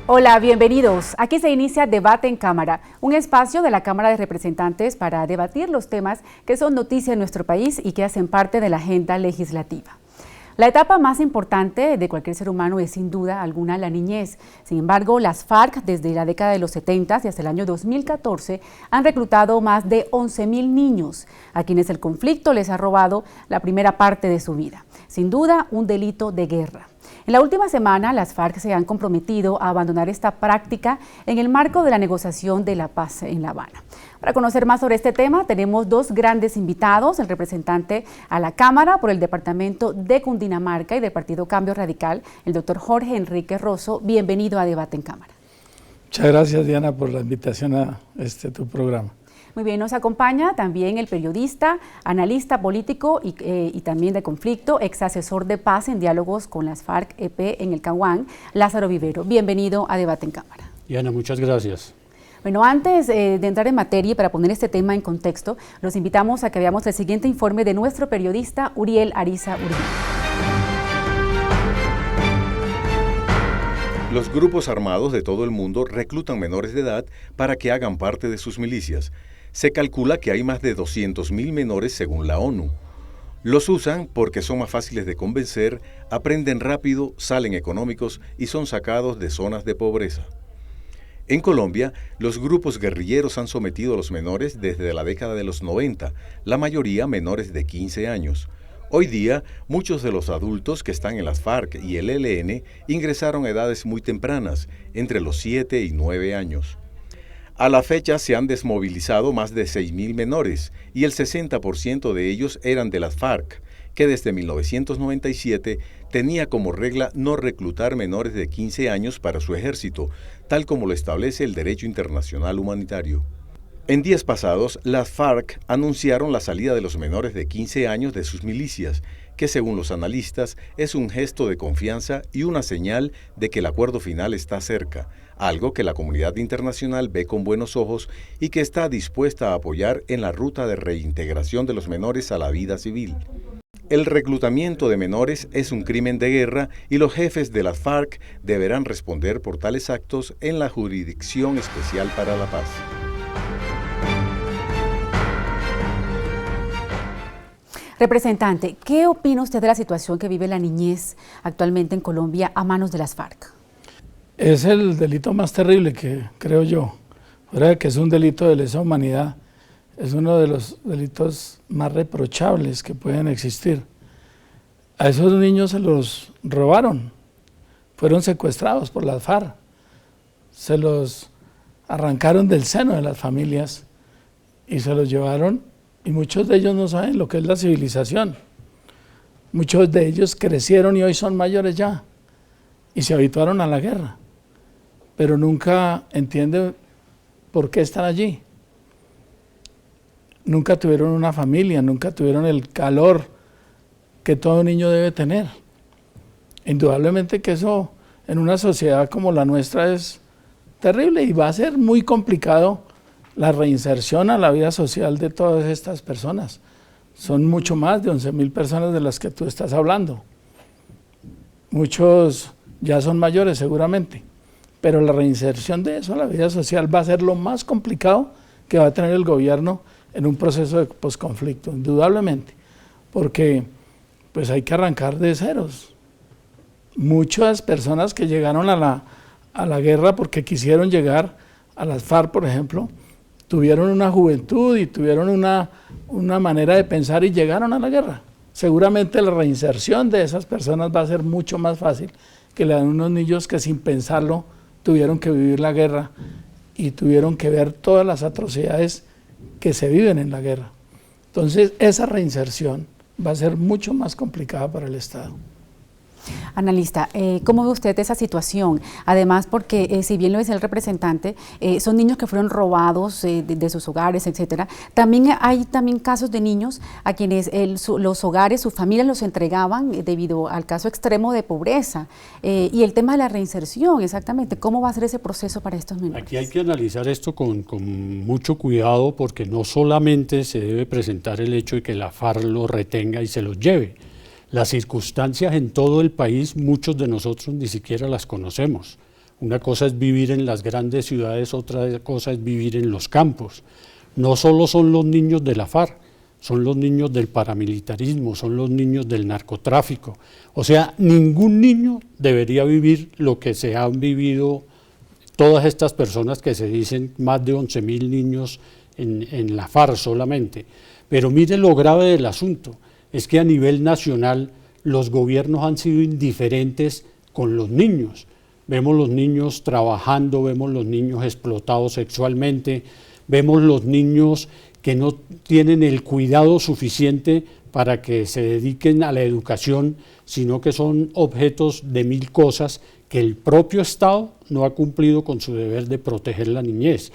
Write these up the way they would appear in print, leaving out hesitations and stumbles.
Hola, bienvenidos. Aquí se inicia Debate en Cámara, un espacio de la Cámara de Representantes para debatir los temas que son noticia en nuestro país y que hacen parte de la agenda legislativa. La etapa más importante de cualquier ser humano es sin duda alguna la niñez. Sin embargo, las FARC desde la década de los 70 y hasta el año 2014 han reclutado más de 11.000 niños, a quienes el conflicto les ha robado la primera parte de su vida. Sin duda, un delito de guerra. En la última semana, las FARC se han comprometido a abandonar esta práctica en el marco de la negociación de la paz en La Habana. Para conocer más sobre este tema, tenemos dos grandes invitados, el representante a la Cámara por el Departamento de Cundinamarca y del Partido Cambio Radical, el doctor Jorge Enrique Rosso. Bienvenido a Debate en Cámara. Muchas gracias, Diana, por la invitación a tu programa. Muy bien, nos acompaña también el periodista, analista político y también de conflicto, ex asesor de paz en diálogos con las FARC-EP en el Caguán, Lázaro Vivero. Bienvenido a Debate en Cámara. Diana, muchas gracias. Bueno, antes de entrar en materia y para poner este tema en contexto, los invitamos a que veamos el siguiente informe de nuestro periodista Uriel Ariza Urbina. Los grupos armados de todo el mundo reclutan menores de edad para que hagan parte de sus milicias. Se calcula que hay más de 200.000 menores según la ONU. Los usan porque son más fáciles de convencer, aprenden rápido, salen económicos y son sacados de zonas de pobreza. En Colombia, los grupos guerrilleros han sometido a los menores desde la década de los 90, la mayoría menores de 15 años. Hoy día, muchos de los adultos que están en las FARC y el ELN ingresaron a edades muy tempranas, entre los 7 y 9 años. A la fecha se han desmovilizado más de 6.000 menores y el 60% de ellos eran de las FARC, que desde 1997 tenía como regla no reclutar menores de 15 años para su ejército, tal como lo establece el derecho internacional humanitario. En días pasados, las FARC anunciaron la salida de los menores de 15 años de sus milicias, que según los analistas es un gesto de confianza y una señal de que el acuerdo final está cerca, algo que la comunidad internacional ve con buenos ojos y que está dispuesta a apoyar en la ruta de reintegración de los menores a la vida civil. El reclutamiento de menores es un crimen de guerra y los jefes de las FARC deberán responder por tales actos en la Jurisdicción Especial para la Paz. Representante, ¿qué opina usted de la situación que vive la niñez actualmente en Colombia a manos de las FARC? Es el delito más terrible que creo yo. Fuera de que es un delito de lesa humanidad, es uno de los delitos más reprochables que pueden existir. A esos niños se los robaron, fueron secuestrados por las FARC, se los arrancaron del seno de las familias y se los llevaron, y muchos de ellos no saben lo que es la civilización. Muchos de ellos crecieron y hoy son mayores ya y se habituaron a la guerra, pero nunca entienden por qué están allí. Nunca tuvieron una familia, nunca tuvieron el calor que todo niño debe tener. Indudablemente que eso en una sociedad como la nuestra es terrible y va a ser muy complicado la reinserción a la vida social de todas estas personas. Son mucho más de 11.000 personas de las que tú estás hablando. Muchos ya son mayores seguramente, pero la reinserción de eso a la vida social va a ser lo más complicado que va a tener el gobierno en un proceso de posconflicto, indudablemente, porque pues hay que arrancar de ceros. Muchas personas que llegaron a la guerra porque quisieron llegar a las FARC, por ejemplo, tuvieron una juventud y tuvieron una manera de pensar y llegaron a la guerra. Seguramente la reinserción de esas personas va a ser mucho más fácil que la de unos niños que sin pensarlo tuvieron que vivir la guerra y tuvieron que ver todas las atrocidades que se viven en la guerra. Entonces, esa reinserción va a ser mucho más complicada para el Estado. Analista, ¿cómo ve usted esa situación? Además, porque si bien lo dice el representante, son niños que fueron robados de sus hogares, etcétera. También hay casos de niños a quienes los hogares, sus familias los entregaban debido al caso extremo de pobreza. Y el tema de la reinserción, exactamente, ¿cómo va a ser ese proceso para estos menores? Aquí hay que analizar esto con mucho cuidado porque no solamente se debe presentar el hecho de que la FARC los retenga y se los lleve. Las circunstancias en todo el país, muchos de nosotros ni siquiera las conocemos. Una cosa es vivir en las grandes ciudades, otra cosa es vivir en los campos. No solo son los niños de la FARC, son los niños del paramilitarismo, son los niños del narcotráfico. O sea, ningún niño debería vivir lo que se han vivido todas estas personas que se dicen más de 11.000 niños en la FARC solamente. Pero mire lo grave del asunto, es que a nivel nacional los gobiernos han sido indiferentes con los niños. Vemos los niños trabajando, vemos los niños explotados sexualmente, vemos los niños que no tienen el cuidado suficiente para que se dediquen a la educación, sino que son objetos de 1000 cosas que el propio Estado no ha cumplido con su deber de proteger la niñez.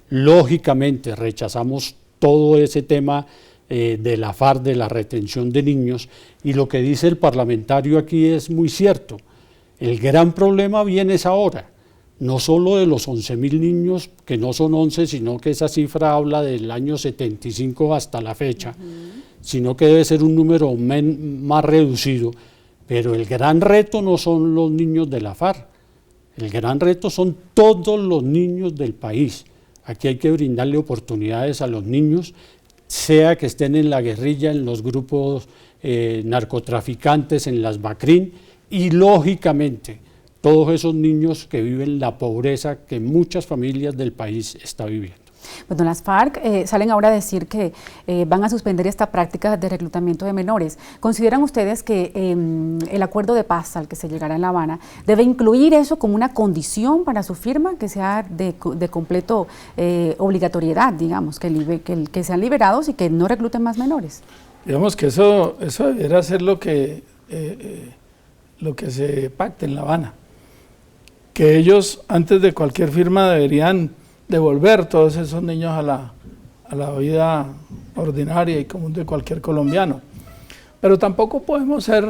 Lógicamente rechazamos todo ese tema de la FARC, de la retención de niños, y lo que dice el parlamentario aquí es muy cierto. El gran problema viene es ahora, no solo de los 11.000 niños, que no son 11, sino que esa cifra habla del año 75 hasta la fecha, sino que debe ser un número más reducido, pero el gran reto no son los niños de la FARC, el gran reto son todos los niños del país. Aquí hay que brindarle oportunidades a los niños, sea que estén en la guerrilla, en los grupos narcotraficantes, en las BACRIN, y lógicamente todos esos niños que viven la pobreza que muchas familias del país están viviendo. Bueno, las FARC salen ahora a decir que van a suspender esta práctica de reclutamiento de menores. ¿Consideran ustedes que el acuerdo de paz al que se llegará en La Habana debe incluir eso como una condición para su firma, que sea de completo obligatoriedad, digamos, que sean liberados y que no recluten más menores? Digamos que eso debería ser lo que se pacte en La Habana, que ellos antes de cualquier firma deberían devolver todos esos niños a la vida ordinaria y común de cualquier colombiano. Pero tampoco podemos ser,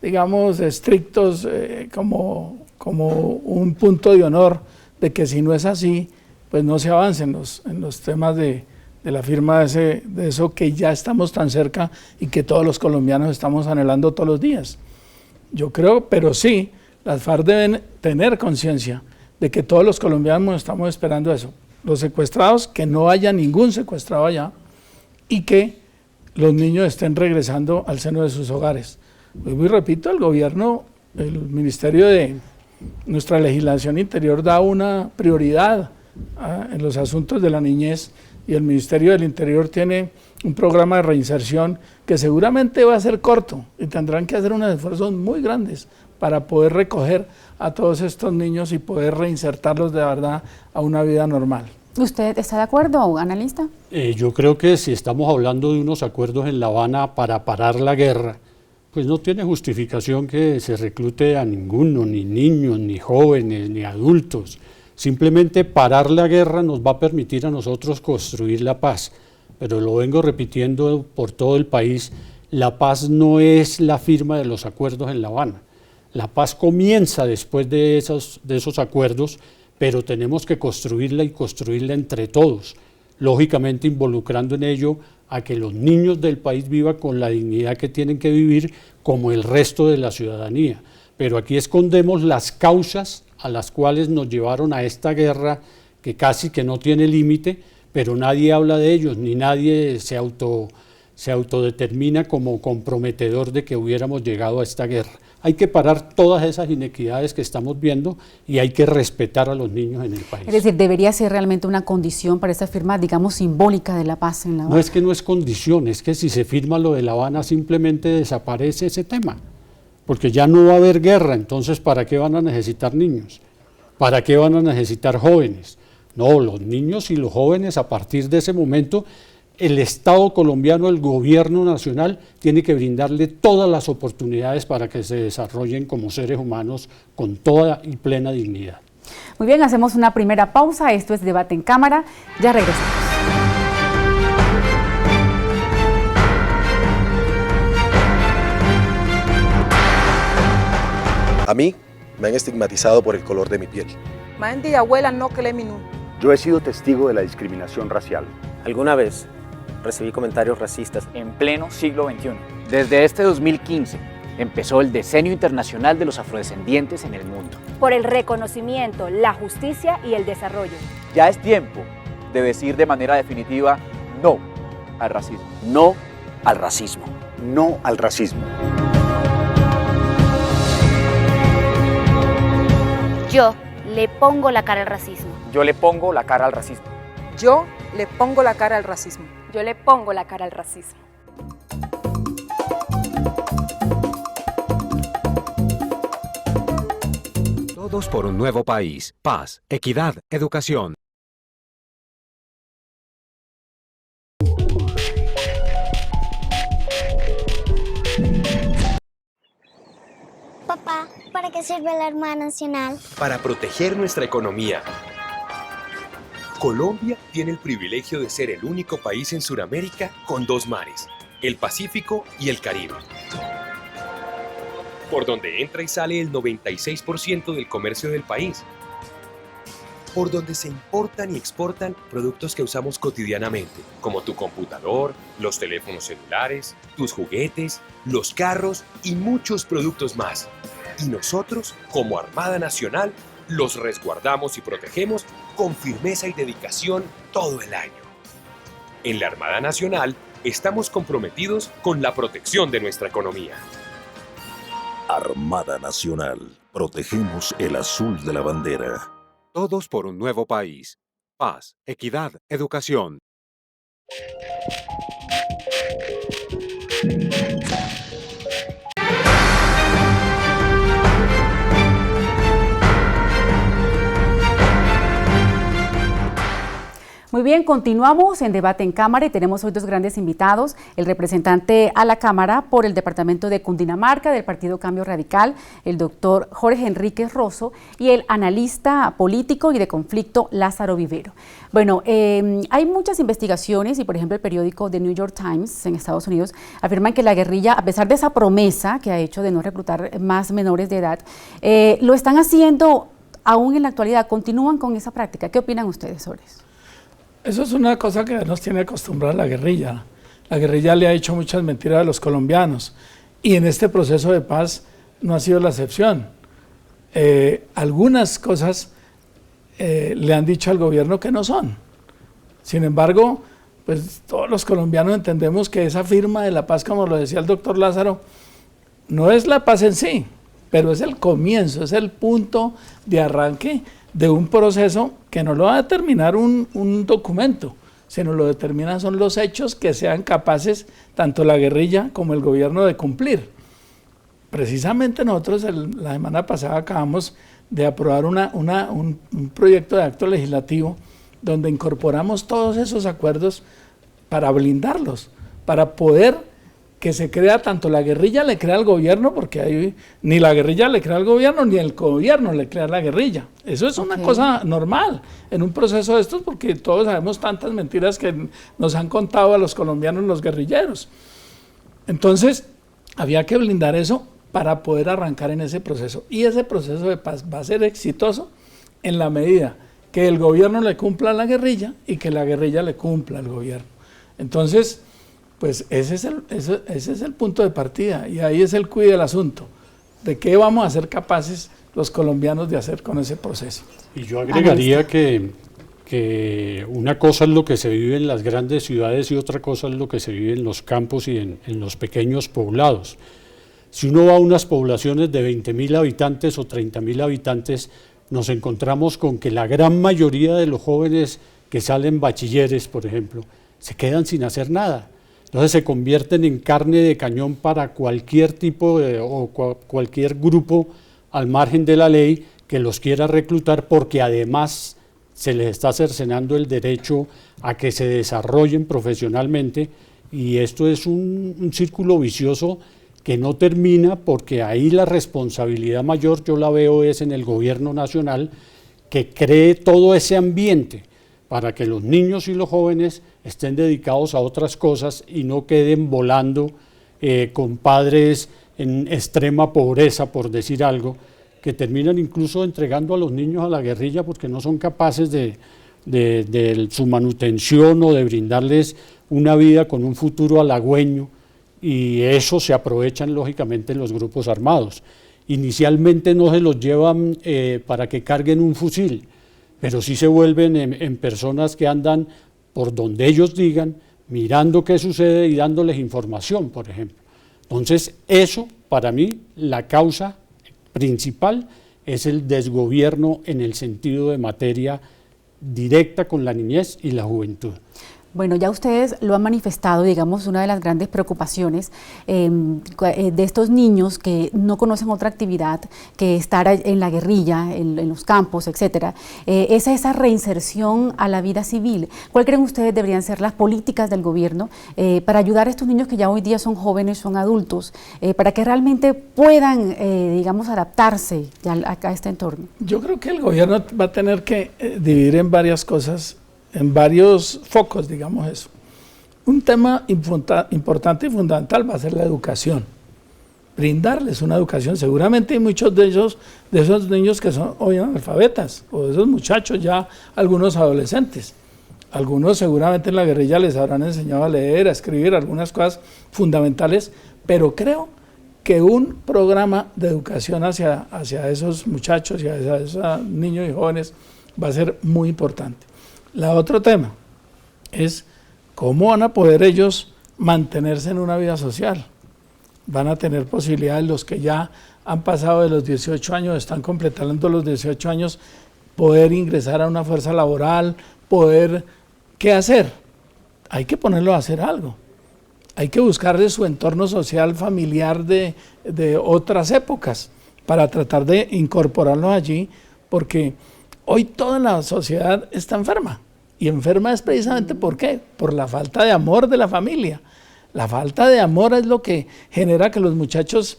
digamos, estrictos como un punto de honor de que si no es así, pues no se avance en los temas de la firma de eso que ya estamos tan cerca y que todos los colombianos estamos anhelando todos los días. Yo creo, pero sí, las FARC deben tener conciencia de que todos los colombianos estamos esperando eso. Los secuestrados, que no haya ningún secuestrado allá y que los niños estén regresando al seno de sus hogares. Pues muy repito, el gobierno, el Ministerio de nuestra legislación interior da una prioridad en los asuntos de la niñez, y el Ministerio del Interior tiene un programa de reinserción que seguramente va a ser corto y tendrán que hacer unos esfuerzos muy grandes para poder recoger a todos estos niños y poder reinsertarlos de verdad a una vida normal. ¿Usted está de acuerdo, analista? Yo creo que si estamos hablando de unos acuerdos en La Habana para parar la guerra, pues no tiene justificación que se reclute a ninguno, ni niños, ni jóvenes, ni adultos. Simplemente parar la guerra nos va a permitir a nosotros construir la paz. Pero lo vengo repitiendo por todo el país, la paz no es la firma de los acuerdos en La Habana. La paz comienza después de esos acuerdos, pero tenemos que construirla y construirla entre todos, lógicamente involucrando en ello a que los niños del país vivan con la dignidad que tienen que vivir como el resto de la ciudadanía. Pero aquí escondemos las causas a las cuales nos llevaron a esta guerra que casi que no tiene límite, pero nadie habla de ellos, ni nadie se autodetermina como comprometedor de que hubiéramos llegado a esta guerra. Hay que parar todas esas inequidades que estamos viendo y hay que respetar a los niños en el país. Es decir, debería ser realmente una condición para esta firma, digamos, simbólica de la paz en La Habana. No es que no es condición, es que si se firma lo de La Habana simplemente desaparece ese tema, porque ya no va a haber guerra, entonces ¿para qué van a necesitar niños? ¿Para qué van a necesitar jóvenes? No, los niños y los jóvenes a partir de ese momento, el Estado colombiano, el gobierno nacional, tiene que brindarle todas las oportunidades para que se desarrollen como seres humanos con toda y plena dignidad. Muy bien, hacemos una primera pausa. Esto es Debate en Cámara. Ya regresamos. A mí me han estigmatizado por el color de mi piel. Yo he sido testigo de la discriminación racial. Alguna vez recibí comentarios racistas en pleno siglo XXI. Desde este 2015, empezó el Decenio Internacional de los Afrodescendientes en el mundo. Por el reconocimiento, la justicia y el desarrollo. Ya es tiempo de decir de manera definitiva no al racismo. No al racismo. No al racismo. Yo le pongo la cara al racismo. Yo le pongo la cara al racismo. Yo le pongo la cara al racismo. Yo le pongo la cara al racismo. Todos por un nuevo país. Paz, equidad, educación. Papá, ¿para qué sirve la Armada Nacional? Para proteger nuestra economía. Colombia tiene el privilegio de ser el único país en Sudamérica con dos mares, el Pacífico y el Caribe, por donde entra y sale el 96% del comercio del país, por donde se importan y exportan productos que usamos cotidianamente, como tu computador, los teléfonos celulares, tus juguetes, los carros y muchos productos más. Y nosotros, como Armada Nacional, los resguardamos y protegemos con firmeza y dedicación todo el año. En la Armada Nacional estamos comprometidos con la protección de nuestra economía. Armada Nacional. Protegemos el azul de la bandera. Todos por un nuevo país. Paz, equidad, educación. Muy bien, continuamos en Debate en Cámara y tenemos hoy dos grandes invitados, el representante a la Cámara por el Departamento de Cundinamarca del Partido Cambio Radical, el doctor Jorge Enríquez Rosso, y el analista político y de conflicto Lázaro Vivero. Bueno, hay muchas investigaciones y, por ejemplo, el periódico The New York Times en Estados Unidos afirman que la guerrilla, a pesar de esa promesa que ha hecho de no reclutar más menores de edad, lo están haciendo aún en la actualidad, continúan con esa práctica. ¿Qué opinan ustedes sobre eso? Eso es una cosa que nos tiene acostumbrada la guerrilla. La guerrilla le ha hecho muchas mentiras a los colombianos y en este proceso de paz no ha sido la excepción. Algunas cosas le han dicho al gobierno que no son. Sin embargo, pues todos los colombianos entendemos que esa firma de la paz, como lo decía el doctor Lázaro, no es la paz en sí, pero es el comienzo, es el punto de arranque de un proceso que no lo va a determinar un documento, sino lo determinan son los hechos que sean capaces tanto la guerrilla como el gobierno de cumplir. Precisamente nosotros la semana pasada acabamos de aprobar un proyecto de acto legislativo donde incorporamos todos esos acuerdos para blindarlos, para poder que se crea, tanto la guerrilla le crea al gobierno, porque ahí ni la guerrilla le crea al gobierno, ni el gobierno le crea a la guerrilla. Eso es una cosa normal en un proceso de estos, porque todos sabemos tantas mentiras que nos han contado a los colombianos los guerrilleros. Entonces, había que blindar eso para poder arrancar en ese proceso. Y ese proceso de paz va a ser exitoso en la medida que el gobierno le cumpla a la guerrilla y que la guerrilla le cumpla al gobierno. Entonces, pues ese es el punto de partida y ahí es el quid del asunto, de qué vamos a ser capaces los colombianos de hacer con ese proceso. Y yo agregaría que una cosa es lo que se vive en las grandes ciudades y otra cosa es lo que se vive en los campos y en los pequeños poblados. Si uno va a unas poblaciones de 20.000 habitantes o 30.000 habitantes, nos encontramos con que la gran mayoría de los jóvenes que salen bachilleres, por ejemplo, se quedan sin hacer nada. Entonces se convierten en carne de cañón para cualquier tipo cualquier grupo al margen de la ley que los quiera reclutar, porque además se les está cercenando el derecho a que se desarrollen profesionalmente, y esto es un círculo vicioso que no termina, porque ahí la responsabilidad mayor yo la veo es en el gobierno nacional, que cree todo ese ambiente para que los niños y los jóvenes estén dedicados a otras cosas y no queden volando con padres en extrema pobreza, por decir algo, que terminan incluso entregando a los niños a la guerrilla porque no son capaces de su manutención o de brindarles una vida con un futuro halagüeño, y eso se aprovechan lógicamente los grupos armados. Inicialmente no se los llevan para que carguen un fusil, pero sí se vuelven en personas que andan por donde ellos digan, mirando qué sucede y dándoles información, por ejemplo. Entonces, eso, para mí, la causa principal es el desgobierno en el sentido de materia directa con la niñez y la juventud. Bueno, ya ustedes lo han manifestado, digamos, una de las grandes preocupaciones de estos niños que no conocen otra actividad que estar en la guerrilla, en los campos, etcétera, es esa reinserción a la vida civil. ¿Cuál creen ustedes deberían ser las políticas del gobierno para ayudar a estos niños que ya hoy día son jóvenes, son adultos, para que realmente puedan, digamos, adaptarse ya a este entorno? Yo creo que el gobierno va a tener que dividir en varias cosas, en varios focos, digamos eso. Un tema importante y fundamental va a ser la educación. Brindarles una educación. Seguramente hay muchos de esos niños que son hoy analfabetas, o de esos muchachos ya, algunos adolescentes. Algunos seguramente en la guerrilla les habrán enseñado a leer, a escribir, algunas cosas fundamentales, pero creo que un programa de educación hacia esos muchachos y hacia esos niños y jóvenes va a ser muy importante. La otro tema es cómo van a poder ellos mantenerse en una vida social. Van a tener posibilidades los que ya han pasado de los 18 años, están completando los 18 años, poder ingresar a una fuerza laboral, ¿qué hacer? Hay que ponerlo a hacer algo. Hay que buscarle su entorno social, familiar de otras épocas para tratar de incorporarlos allí, porque hoy toda la sociedad está enferma, y enferma es precisamente ¿por qué? Por la falta de amor de la familia. La falta de amor es lo que genera que los muchachos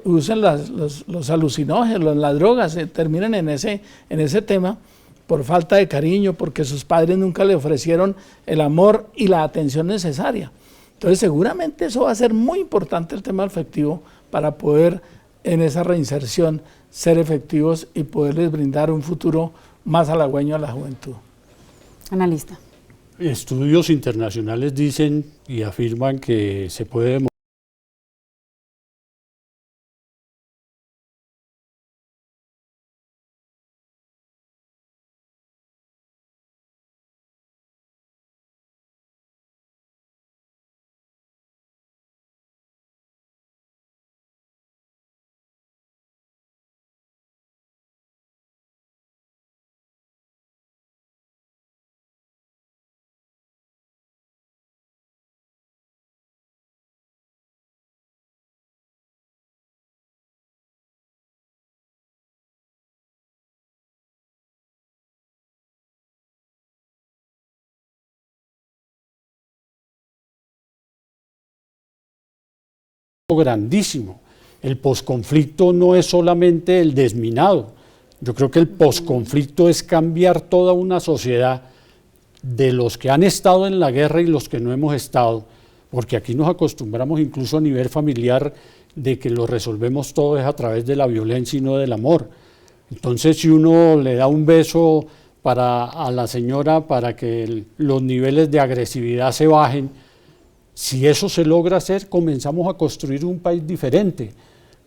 usen los alucinógenos, las drogas, terminen en ese tema por falta de cariño, porque sus padres nunca le ofrecieron el amor y la atención necesaria. Entonces seguramente eso va a ser muy importante, el tema afectivo, para poder en esa reinserción ser efectivos y poderles brindar un futuro más halagüeño a la juventud. Analista. Estudios internacionales dicen y afirman que se puede grandísimo. El posconflicto no es solamente el desminado. Yo creo que el posconflicto es cambiar toda una sociedad de los que han estado en la guerra y los que no hemos estado, porque aquí nos acostumbramos incluso a nivel familiar de que lo resolvemos todo es a través de la violencia y no del amor. Entonces, si uno le da un beso a la señora para que los niveles de agresividad se bajen, si eso se logra hacer, comenzamos a construir un país diferente.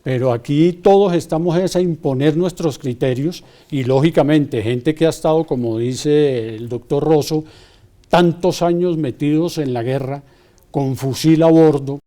Pero aquí todos estamos a imponer nuestros criterios y lógicamente gente que ha estado, como dice el doctor Rosso, tantos años metidos en la guerra, con fusil a bordo,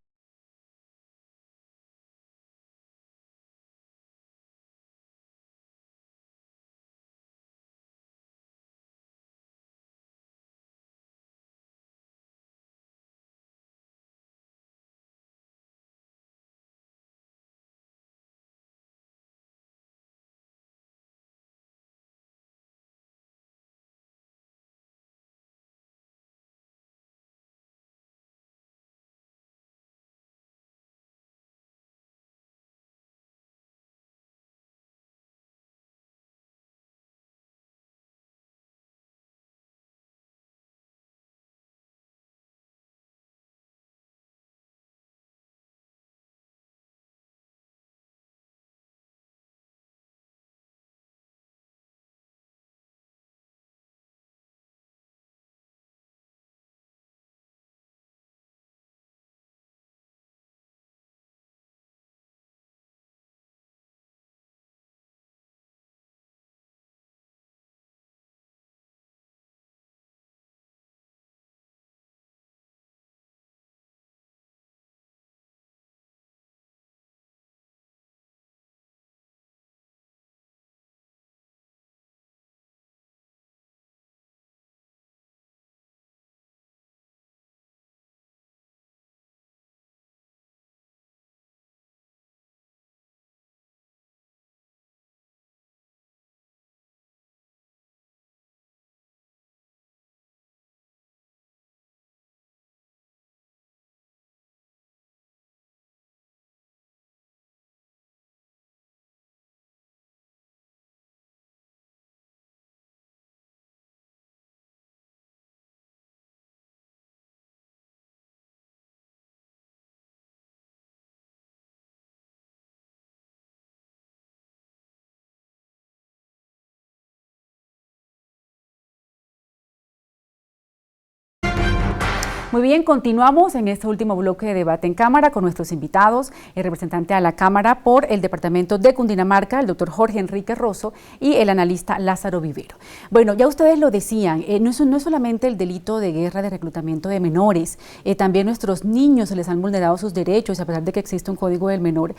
Muy bien, continuamos en este último bloque de debate en Cámara con nuestros invitados, el representante a la Cámara por el Departamento de Cundinamarca, el doctor Jorge Enrique Rosso, y el analista Lázaro Vivero. Bueno, ya ustedes lo decían, no es solamente el delito de guerra de reclutamiento de menores, también nuestros niños se les han vulnerado sus derechos, a pesar de que existe un código del menor.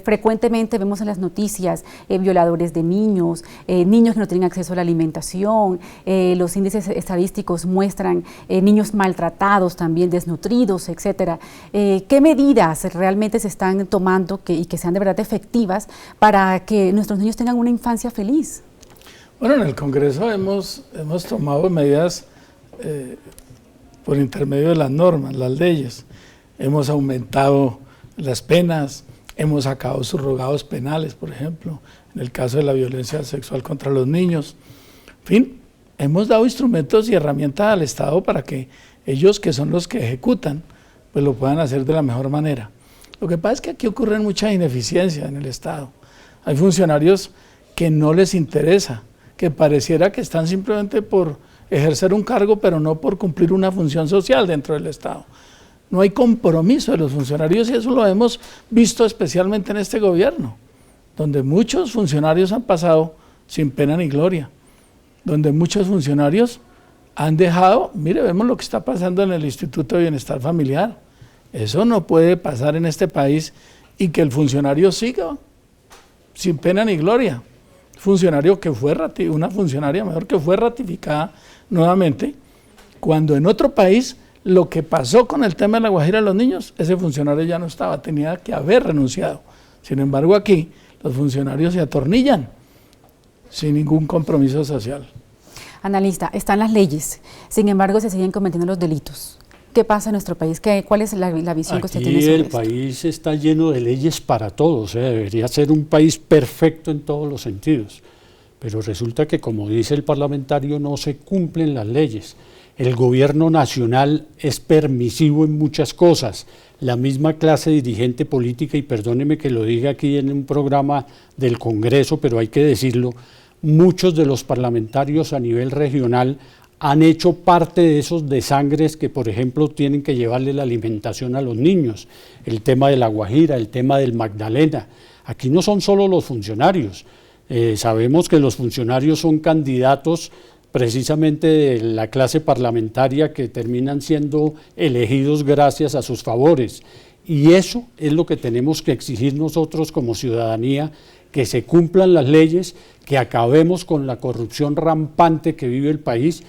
Frecuentemente vemos en las noticias violadores de niños, niños que no tienen acceso a la alimentación, los índices estadísticos muestran niños maltratados, también desnutridos, etcétera. ¿Qué medidas realmente se están tomando y que sean de verdad efectivas para que nuestros niños tengan una infancia feliz? Bueno, en el Congreso hemos tomado medidas por intermedio de las normas, las leyes. Hemos aumentado las penas, hemos sacado subrogados penales, por ejemplo, en el caso de la violencia sexual contra los niños. En fin, hemos dado instrumentos y herramientas al Estado para que ellos, que son los que ejecutan, pues lo puedan hacer de la mejor manera. Lo que pasa es que aquí ocurren muchas ineficiencias en el Estado. Hay funcionarios que no les interesa, que pareciera que están simplemente por ejercer un cargo, pero no por cumplir una función social dentro del Estado. No hay compromiso de los funcionarios y eso lo hemos visto especialmente en este gobierno, donde muchos funcionarios han pasado sin pena ni gloria, donde muchos funcionarios han dejado, mire, vemos lo que está pasando en el Instituto de Bienestar Familiar. Eso no puede pasar en este país y que el funcionario siga sin pena ni gloria. Funcionario que fue una funcionaria mejor que fue ratificada nuevamente, cuando en otro país lo que pasó con el tema de la Guajira de los niños, ese funcionario ya no estaba, tenía que haber renunciado. Sin embargo, aquí los funcionarios se atornillan sin ningún compromiso social. Analista, están las leyes, sin embargo se siguen cometiendo los delitos. ¿Qué pasa en nuestro país? ¿Cuál es la visión que usted tiene sobre esto? El país está lleno de leyes para todos, debería ser un país perfecto en todos los sentidos, pero resulta que, como dice el parlamentario, no se cumplen las leyes. El gobierno nacional es permisivo en muchas cosas. La misma clase dirigente política, y perdóneme que lo diga aquí en un programa del Congreso, pero hay que decirlo, muchos de los parlamentarios a nivel regional han hecho parte de esos desangres que, por ejemplo, tienen que llevarle la alimentación a los niños, el tema de la Guajira, el tema del Magdalena. Aquí no son solo los funcionarios, sabemos que los funcionarios son candidatos precisamente de la clase parlamentaria que terminan siendo elegidos gracias a sus favores. Y eso es lo que tenemos que exigir nosotros como ciudadanía, que se cumplan las leyes, que acabemos con la corrupción rampante que vive el país,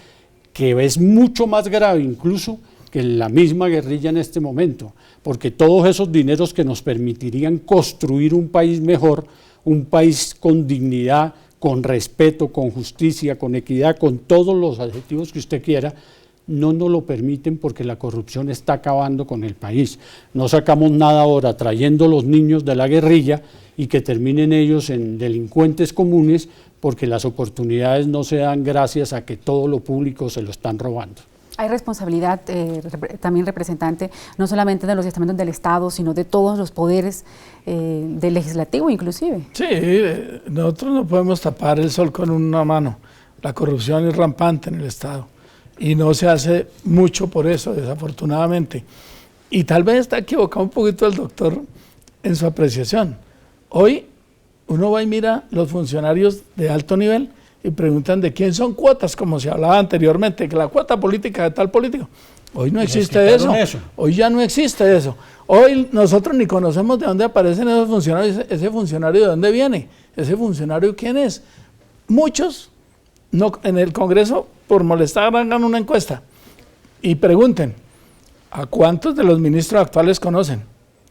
que es mucho más grave incluso que la misma guerrilla en este momento, porque todos esos dineros que nos permitirían construir un país mejor, un país con dignidad, con respeto, con justicia, con equidad, con todos los adjetivos que usted quiera, no nos lo permiten porque la corrupción está acabando con el país. No sacamos nada ahora trayendo los niños de la guerrilla y que terminen ellos en delincuentes comunes porque las oportunidades no se dan gracias a que todo lo público se lo están robando. Hay responsabilidad también, representante, no solamente de los estamentos del Estado, sino de todos los poderes del legislativo inclusive. Sí, nosotros no podemos tapar el sol con una mano. La corrupción es rampante en el Estado y no se hace mucho por eso, desafortunadamente. Y tal vez está equivocado un poquito el doctor en su apreciación. Hoy uno va y mira los funcionarios de alto nivel y preguntan de quién son cuotas, como se hablaba anteriormente, que la cuota política de tal político. Hoy no existe eso. Hoy ya no existe eso. Hoy nosotros ni conocemos de dónde aparecen esos funcionarios, ese funcionario de dónde viene, ese funcionario quién es. Muchos no, en el Congreso, por molestar, hagan una encuesta y pregunten a cuántos de los ministros actuales conocen.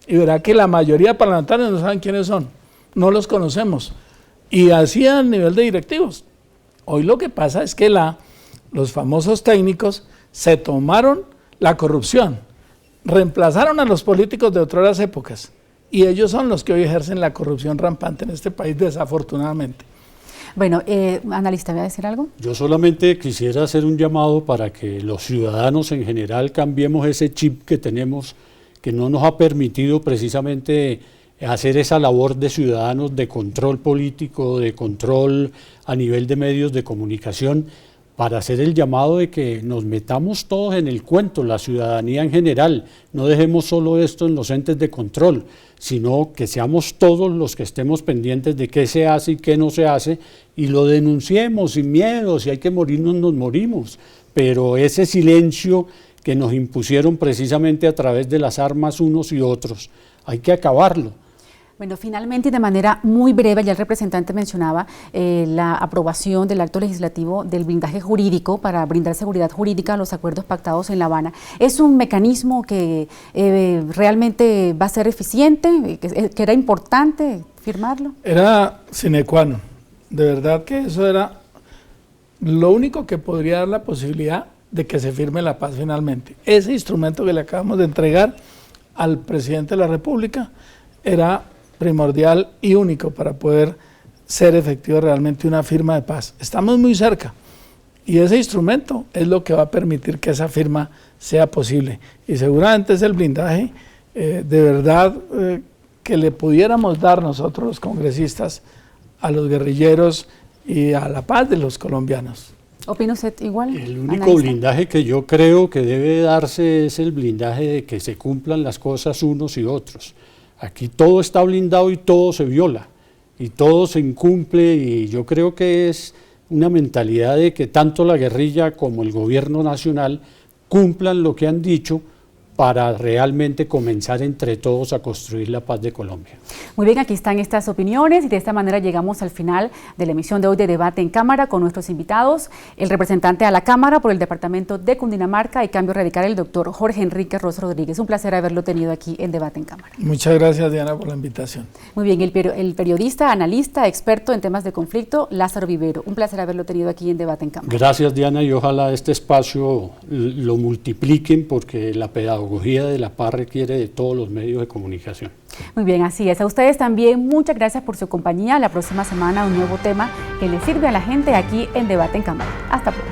Y verá que la mayoría de parlamentarios no saben quiénes son, no los conocemos. Y así a nivel de directivos. Hoy lo que pasa es que los famosos técnicos se tomaron la corrupción, reemplazaron a los políticos de otras épocas y ellos son los que hoy ejercen la corrupción rampante en este país, desafortunadamente. Bueno, analista, ¿voy a decir algo? Yo solamente quisiera hacer un llamado para que los ciudadanos en general cambiemos ese chip que tenemos, que no nos ha permitido precisamente hacer esa labor de ciudadanos de control político, de control a nivel de medios de comunicación. para hacer el llamado de que nos metamos todos en el cuento, la ciudadanía en general, no dejemos solo esto en los entes de control, sino que seamos todos los que estemos pendientes de qué se hace y qué no se hace, y lo denunciemos sin miedo. Si hay que morirnos, nos morimos, pero ese silencio que nos impusieron precisamente a través de las armas unos y otros, hay que acabarlo. Bueno, finalmente y de manera muy breve, ya el representante mencionaba la aprobación del acto legislativo del blindaje jurídico para brindar seguridad jurídica a los acuerdos pactados en La Habana. ¿Es un mecanismo que realmente va a ser eficiente, que era importante firmarlo? Era sine qua non. De verdad que eso era lo único que podría dar la posibilidad de que se firme la paz finalmente. Ese instrumento que le acabamos de entregar al presidente de la República era primordial y único para poder ser efectivo realmente una firma de paz. Estamos muy cerca y ese instrumento es lo que va a permitir que esa firma sea posible, y seguramente es el blindaje de verdad que le pudiéramos dar nosotros los congresistas a los guerrilleros y a la paz de los colombianos. ¿Opina usted igual? El único blindaje que yo creo que debe darse es el blindaje de que se cumplan las cosas unos y otros. Aquí todo está blindado y todo se viola, y todo se incumple, y yo creo que es una mentalidad de que tanto la guerrilla como el gobierno nacional cumplan lo que han dicho para realmente comenzar entre todos a construir la paz de Colombia. Muy bien, aquí están estas opiniones y de esta manera llegamos al final de la emisión de hoy de Debate en Cámara con nuestros invitados, el representante a la Cámara por el Departamento de Cundinamarca y Cambio Radical, el doctor Jorge Enrique Ros Rodríguez. Un placer haberlo tenido aquí en Debate en Cámara. Muchas gracias, Diana, por la invitación. Muy bien, el periodista, analista, experto en temas de conflicto, Lázaro Vivero. Un placer haberlo tenido aquí en Debate en Cámara. Gracias, Diana, y ojalá este espacio lo multipliquen, porque la pedagogía de la paz requiere de todos los medios de comunicación. Muy bien, así es. A ustedes también muchas gracias por su compañía. La próxima semana un nuevo tema que le sirve a la gente aquí en Debate en Cámara. Hasta pronto.